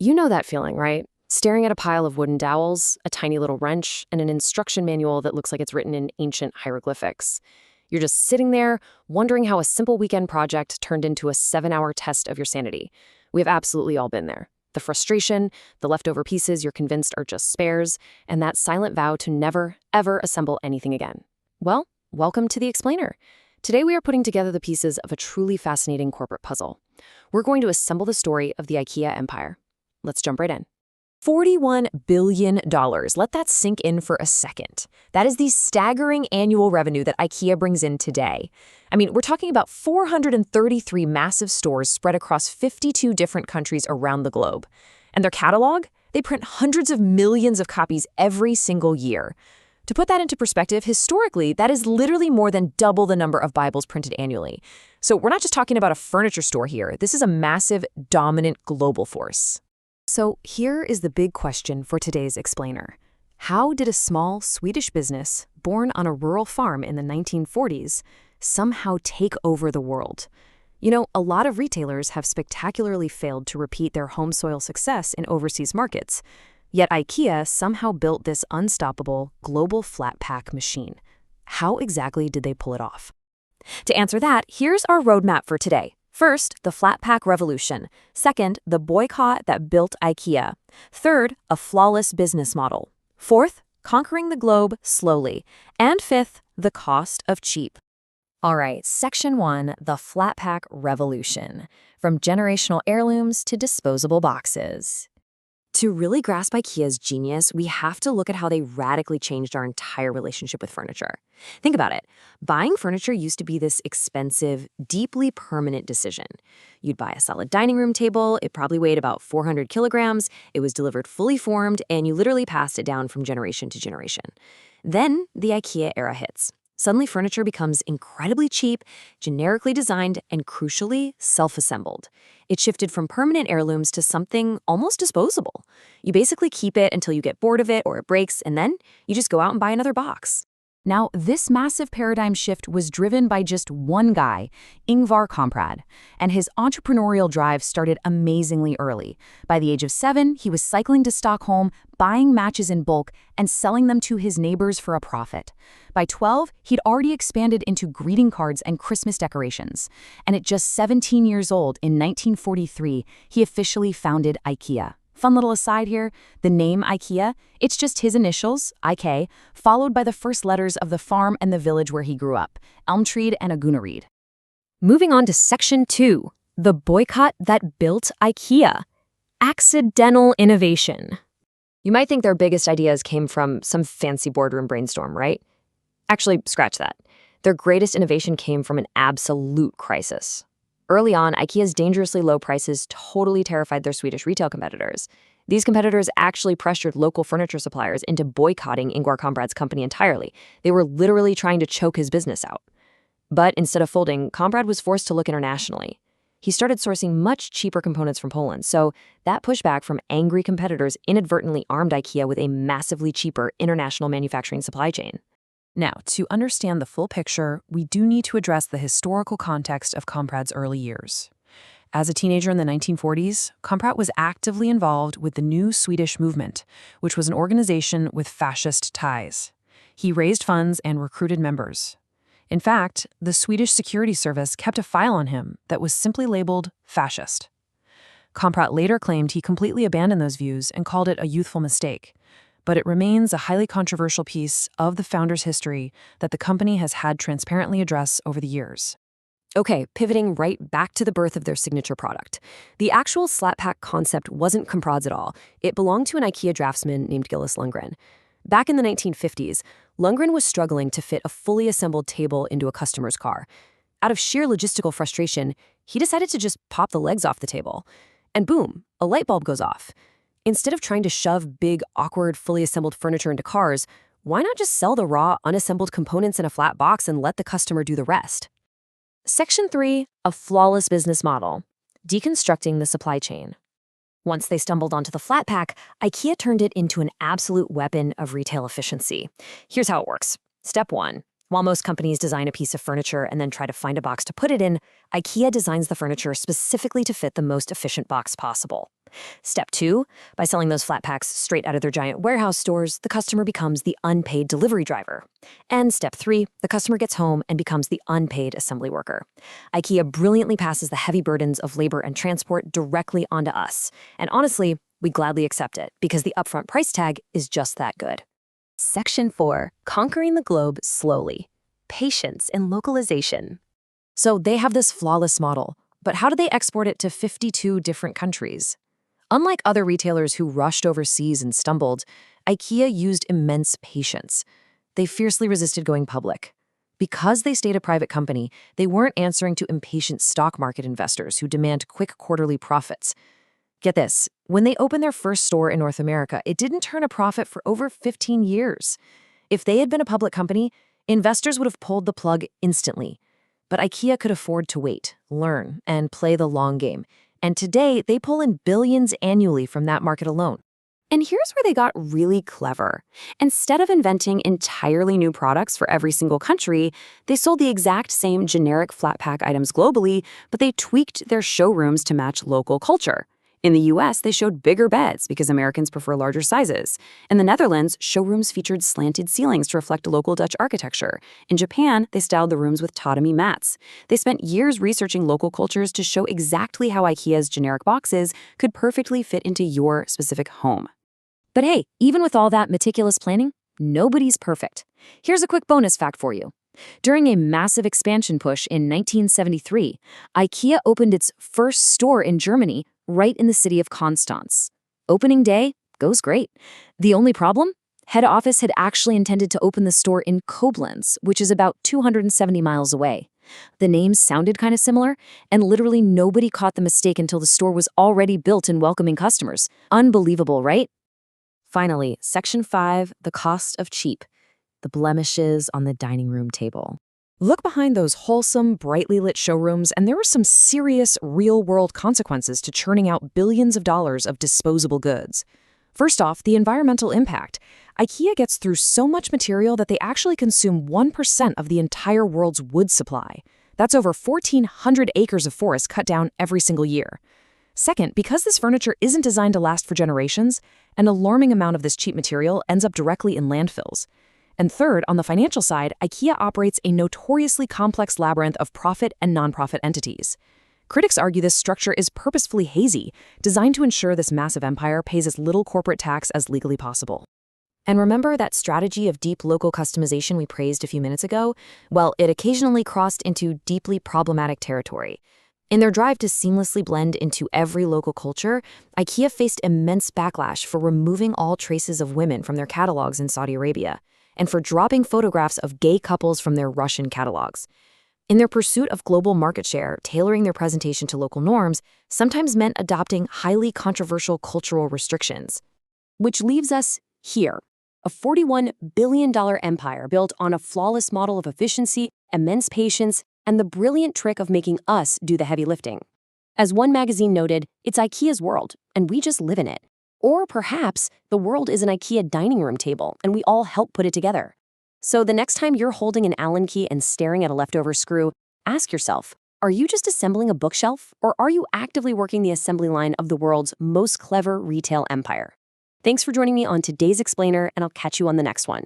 You know that feeling, right? Staring at a pile of wooden dowels, a tiny little wrench, and an instruction manual that looks like it's written in ancient hieroglyphics. You're just sitting there, wondering how a simple weekend project turned into a 7-hour test of your sanity. We've absolutely all been there. The frustration, the leftover pieces you're convinced are just spares, and that silent vow to never, ever assemble anything again. Well, welcome to The Explainer. Today we are putting together the pieces of a truly fascinating corporate puzzle. We're going to assemble the story of the IKEA empire. Let's jump right in. $41 billion. Let that sink in for a second. That is the staggering annual revenue that IKEA brings in today. I mean, we're talking about 433 massive stores spread across 52 different countries around the globe. And their catalog? They print hundreds of millions of copies every single year. To put that into perspective, historically, that is literally more than double the number of Bibles printed annually. So we're not just talking about a furniture store here. This is a massive, dominant global force. So here is the big question for today's explainer. How did a small Swedish business, born on a rural farm in the 1940s, somehow take over the world? You know, a lot of retailers have spectacularly failed to repeat their home soil success in overseas markets. Yet IKEA somehow built this unstoppable global flat pack machine. How exactly did they pull it off? To answer that, here's our roadmap for today. First, the flat pack revolution. Second, the boycott that built IKEA. Third, a flawless business model. Fourth, conquering the globe slowly. And fifth, the cost of cheap. All right, Section 1, the flat pack revolution. From generational heirlooms to disposable boxes. To really grasp IKEA's genius, we have to look at how they radically changed our entire relationship with furniture. Think about it. Buying furniture used to be this expensive, deeply permanent decision. You'd buy a solid dining room table, it probably weighed about 400 kilograms, it was delivered fully formed, and you literally passed it down from generation to generation. Then the IKEA era hits. Suddenly, furniture becomes incredibly cheap, generically designed, and crucially, self-assembled. It shifted from permanent heirlooms to something almost disposable. You basically keep it until you get bored of it or it breaks, and then you just go out and buy another box. Now, this massive paradigm shift was driven by just one guy, Ingvar Kamprad, and his entrepreneurial drive started amazingly early. By the age of 7, he was cycling to Stockholm, buying matches in bulk, and selling them to his neighbors for a profit. By 12, he'd already expanded into greeting cards and Christmas decorations. And at just 17 years old, in 1943, he officially founded IKEA. Fun little aside here, the name IKEA, it's just his initials, IK, followed by the first letters of the farm and the village where he grew up, Elmtreed and Agunnaryd. Moving on to Section 2, the boycott that built IKEA. Accidental innovation. You might think their biggest ideas came from some fancy boardroom brainstorm, right? Actually, scratch that. Their greatest innovation came from an absolute crisis. Early on, IKEA's dangerously low prices totally terrified their Swedish retail competitors. These competitors actually pressured local furniture suppliers into boycotting Ingvar Kamprad's company entirely. They were literally trying to choke his business out. But instead of folding, Kamprad was forced to look internationally. He started sourcing much cheaper components from Poland, so that pushback from angry competitors inadvertently armed IKEA with a massively cheaper international manufacturing supply chain. Now, to understand the full picture, we do need to address the historical context of Kamprad's early years. As a teenager in the 1940s, Kamprad was actively involved with the New Swedish Movement, which was an organization with fascist ties. He raised funds and recruited members. In fact, the Swedish Security Service kept a file on him that was simply labeled fascist. Kamprad later claimed he completely abandoned those views and called it a youthful mistake. But it remains a highly controversial piece of the founder's history that the company has had transparently address over the years. Okay, pivoting right back to the birth of their signature product. The actual flat pack concept wasn't Kamprad's at all. It belonged to an IKEA draftsman named Gillis Lundgren. Back in the 1950s, Lundgren was struggling to fit a fully assembled table into a customer's car. Out of sheer logistical frustration, he decided to just pop the legs off the table. And boom, a light bulb goes off. Instead of trying to shove big, awkward, fully assembled furniture into cars, why not just sell the raw, unassembled components in a flat box and let the customer do the rest? Section 3, a flawless business model. Deconstructing the supply chain. Once they stumbled onto the flat pack, IKEA turned it into an absolute weapon of retail efficiency. Here's how it works. Step 1. While most companies design a piece of furniture and then try to find a box to put it in, IKEA designs the furniture specifically to fit the most efficient box possible. Step 2, by selling those flat packs straight out of their giant warehouse stores, the customer becomes the unpaid delivery driver. And Step 3, the customer gets home and becomes the unpaid assembly worker. IKEA brilliantly passes the heavy burdens of labor and transport directly onto us. And honestly, we gladly accept it because the upfront price tag is just that good. Section 4, conquering the globe slowly. Patience and localization. So they have this flawless model, but how do they export it to 52 different countries? Unlike other retailers who rushed overseas and stumbled, IKEA used immense patience. They fiercely resisted going public. Because they stayed a private company, they weren't answering to impatient stock market investors who demand quick quarterly profits. Get this, when they opened their first store in North America, it didn't turn a profit for over 15 years. If they had been a public company, investors would have pulled the plug instantly. But IKEA could afford to wait, learn, and play the long game. And today, they pull in billions annually from that market alone. And here's where they got really clever. Instead of inventing entirely new products for every single country, they sold the exact same generic flat pack items globally, but they tweaked their showrooms to match local culture. In the US, they showed bigger beds because Americans prefer larger sizes. In the Netherlands, showrooms featured slanted ceilings to reflect local Dutch architecture. In Japan, they styled the rooms with tatami mats. They spent years researching local cultures to show exactly how IKEA's generic boxes could perfectly fit into your specific home. But hey, even with all that meticulous planning, nobody's perfect. Here's a quick bonus fact for you. During a massive expansion push in 1973, IKEA opened its first store in Germany right in the city of Konstanz. Opening day goes great. The only problem? Head office had actually intended to open the store in Koblenz, which is about 270 miles away. The names sounded kind of similar, and literally nobody caught the mistake until the store was already built and welcoming customers. Unbelievable, right? Finally, Section 5, the cost of cheap. The blemishes on the dining room table. Look behind those wholesome, brightly lit showrooms, and there were some serious, real-world consequences to churning out billions of dollars of disposable goods. First off, the environmental impact. IKEA gets through so much material that they actually consume 1% of the entire world's wood supply. That's over 1,400 acres of forest cut down every single year. Second, because this furniture isn't designed to last for generations, an alarming amount of this cheap material ends up directly in landfills. And third, on the financial side, IKEA operates a notoriously complex labyrinth of profit and nonprofit entities. Critics argue this structure is purposefully hazy, designed to ensure this massive empire pays as little corporate tax as legally possible. And remember that strategy of deep local customization we praised a few minutes ago? Well, it occasionally crossed into deeply problematic territory. In their drive to seamlessly blend into every local culture, IKEA faced immense backlash for removing all traces of women from their catalogs in Saudi Arabia, and for dropping photographs of gay couples from their Russian catalogs. In their pursuit of global market share, tailoring their presentation to local norms sometimes meant adopting highly controversial cultural restrictions. Which leaves us here, a $41 billion empire built on a flawless model of efficiency, immense patience, and the brilliant trick of making us do the heavy lifting. As one magazine noted, it's IKEA's world, and we just live in it. Or perhaps the world is an IKEA dining room table, and we all help put it together. So the next time you're holding an Allen key and staring at a leftover screw, ask yourself, are you just assembling a bookshelf, or are you actively working the assembly line of the world's most clever retail empire? Thanks for joining me on today's Explainer, and I'll catch you on the next one.